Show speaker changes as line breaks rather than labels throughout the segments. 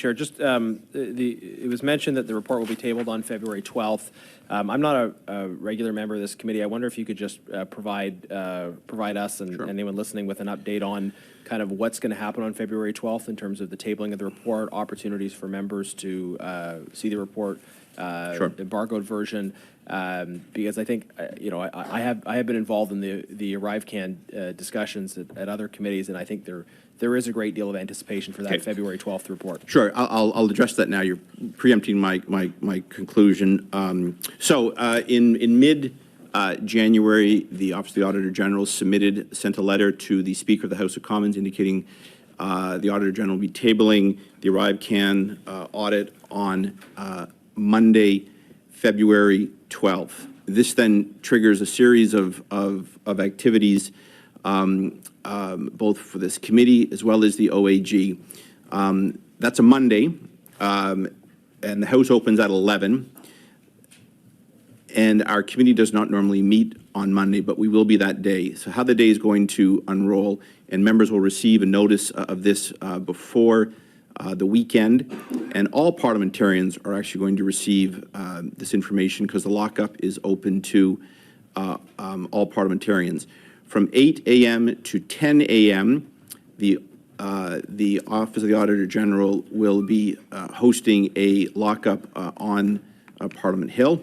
Chair, just it was mentioned that the report will be tabled on February 12th. I'm not a regular member of this committee. I wonder if you could just provide us and anyone listening with an update on kind of what's going to happen on February 12th in terms of the tabling of the report, opportunities for members to see the report, embargoed version. Because I think I have been involved in the arrivecan discussions at other committees, and I think there is a great deal of anticipation for that February 12th report.
Sure, I'll address that now. You're preempting my conclusion. In mid-January, the Office of the Auditor General sent a letter to the Speaker of the House of Commons indicating the Auditor General will be tabling the arrivecan audit on Monday, February 12th. This then triggers a series of activities both for this committee as well as the OAG. That's a Monday, and the House opens at 11. And our committee does not normally meet on Monday, but we will be that day. So how the day is going to unroll, and members will receive a notice of this before the weekend, and all parliamentarians are actually going to receive this information because the lockup is open to all parliamentarians. From 8 a.m. to 10 a.m., the Office of the Auditor General will be hosting a lockup on Parliament Hill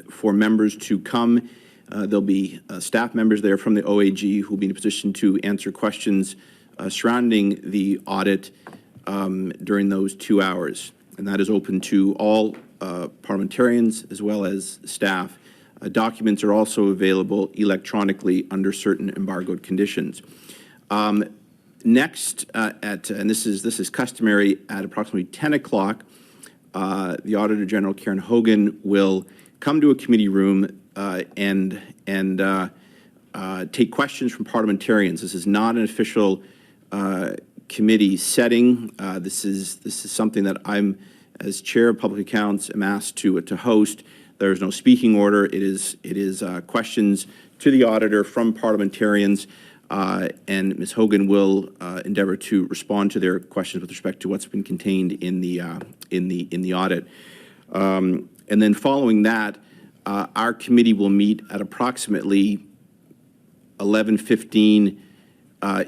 for members to come. There'll be staff members there from the OAG who will be in a position to answer questions surrounding the audit during those 2 hours. And that is open to all parliamentarians as well as staff. Documents are also available electronically under certain embargoed conditions. Next, and this is customary, at approximately 10 o'clock, the Auditor General, Karen Hogan, will come to a committee room and take questions from parliamentarians. This is not an official committee setting. This is something that I'm, as Chair of Public Accounts, am asked to host. There is no speaking order. It is questions to the auditor from parliamentarians, and Ms. Hogan will endeavor to respond to their questions with respect to what's been contained in the audit. And then following that, our committee will meet at approximately 11:15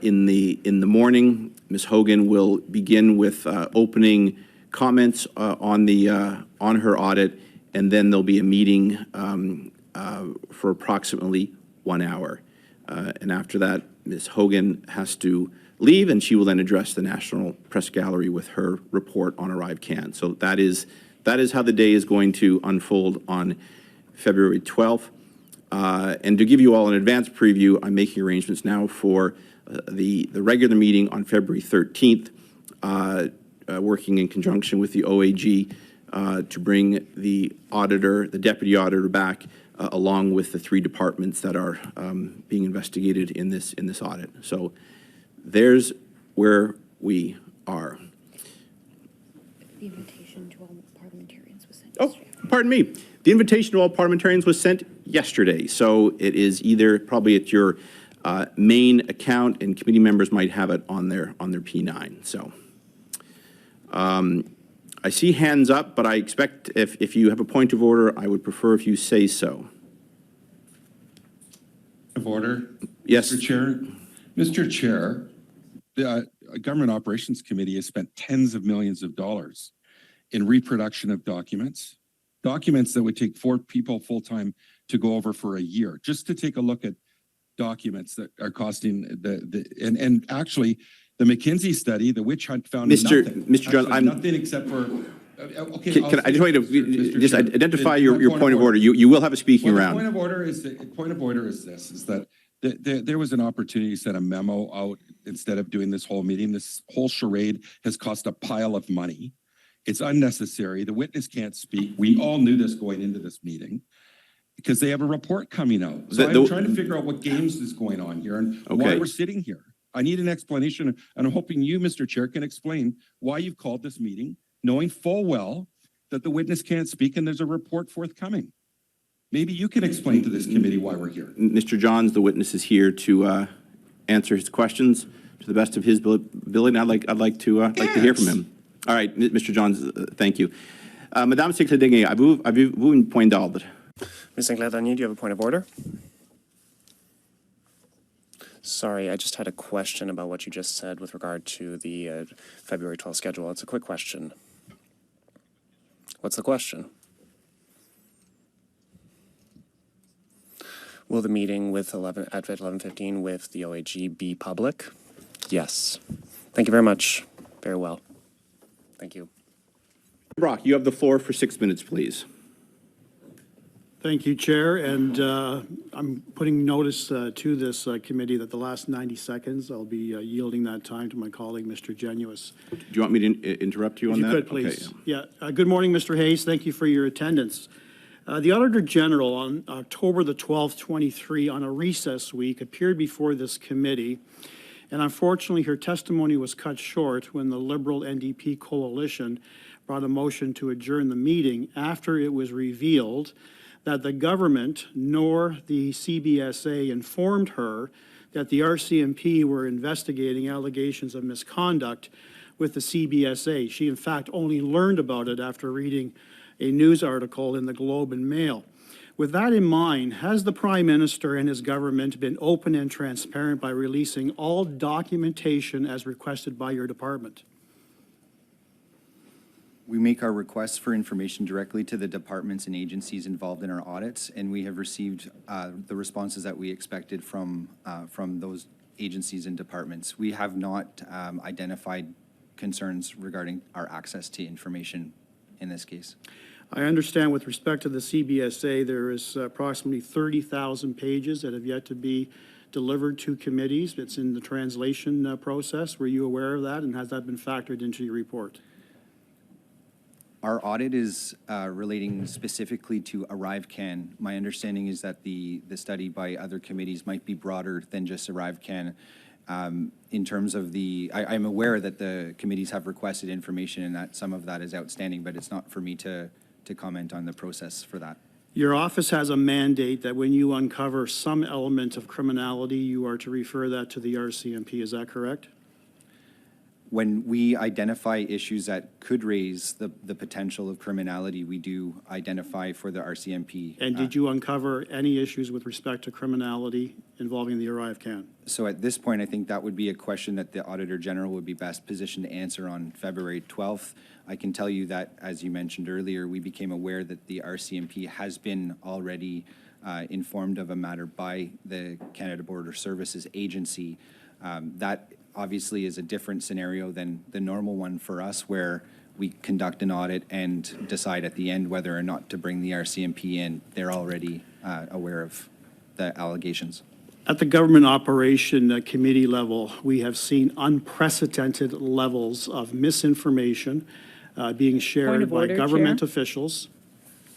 in the morning. Ms. Hogan will begin with opening comments on her audit, and then there'll be a meeting for approximately 1 hour. And after that, Ms. Hogan has to leave, and she will then address the National Press Gallery with her report on arrivecan. So that is how the day is going to unfold on February 12th. And to give you all an advance preview, I'm making arrangements now for the regular meeting on February 13th, working in conjunction with the OAG to bring the auditor, the deputy auditor, back along with the 3 departments that are being investigated in this audit. So there's where we are.
The invitation to all parliamentarians was sent
yesterday. Oh, pardon me. The invitation to all parliamentarians was sent yesterday. So it is either probably at your main account, and committee members might have it on their P9. So I see hands up, but I expect if you have a point of order, I would prefer if you say so.
Of order?
Yes.
Mr. Chair. Mr. Chair, the Government Operations Committee has spent tens of millions of dollars in reproduction of documents that would take 4 people full-time to go over for a year, just to take a look at documents that are costing and actually the McKinsey study, the witch hunt, found nothing.
Mr. John, I'm
nothing except for. Okay,
can I just want you to just identify your point of order? You will have a speaking round.
The point of order is this: is that there was an opportunity to send a memo out instead of doing this whole meeting. This whole charade has cost a pile of money. It's unnecessary. The witness can't speak. We all knew this going into this meeting, because they have a report coming out. So I'm trying to figure out what games is going on here and why we're sitting here. I need an explanation, and I'm hoping you, Mr. Chair, can explain why you've called this meeting, knowing full well that the witness can't speak and there's a report forthcoming. Maybe you can explain to this committee why we're here.
Mr. Johns, the witness is here to answer his questions to the best of his ability. And I'd like to hear from him. All right, Mr. Johns, thank you. Madame Secrétaire, avez-vous une point d'ordre?
Ms. Sinclair-Danier, do you have a point of order? Sorry, I just had a question about what you just said with regard to the February 12th schedule. It's a quick question. What's the question? Will the meeting with at 11:15 with the OAG be public? Yes. Thank you very much. Very well. Thank you.
Brock, you have the floor for 6 minutes, please.
Thank you, Chair, and I'm putting notice to this committee that the last 90 seconds, I'll be yielding that time to my colleague, Mr. Genuis.
Do you want me to interrupt you on that?
If you could, please.
Okay.
Yeah. Good morning, Mr. Hayes. Thank you for your attendance. The Auditor General on October the 12th, 23, on a recess week, appeared before this committee, and unfortunately, her testimony was cut short when the Liberal NDP coalition brought a motion to adjourn the meeting after it was revealed that the government nor the CBSA informed her that the RCMP were investigating allegations of misconduct with the CBSA. She, in fact, only learned about it after reading a news article in the Globe and Mail. With that in mind, has the Prime Minister and his government been open and transparent by releasing all documentation as requested by your department?
We make our requests for information directly to the departments and agencies involved in our audits, and we have received the responses that we expected from those agencies and departments. We have not identified concerns regarding our access to information in this case.
I understand with respect to the CBSA, there is approximately 30,000 pages that have yet to be delivered to committees. It's in the translation process. Were you aware of that, and has that been factored into your report?
Our audit is relating specifically to arrivecan. My understanding is that the study by other committees might be broader than just arrivecan. In terms of I'm aware that the committees have requested information and that some of that is outstanding, but it's not for me to comment on the process for that.
Your office has a mandate that when you uncover some element of criminality, you are to refer that to the RCMP. Is that correct?
When we identify issues that could raise the potential of criminality, we do identify for the RCMP.
And did you uncover any issues with respect to criminality involving the arrivecan?
So at this point, I think that would be a question that the Auditor General would be best positioned to answer on February 12th. I can tell you that, as you mentioned earlier, we became aware that the RCMP has been already informed of a matter by the Canada Border Services Agency. That obviously is a different scenario than the normal one for us, where we conduct an audit and decide at the end whether or not to bring the RCMP in. They're already aware of the allegations.
At the government operation committee level, we have seen unprecedented levels of misinformation being shared by government officials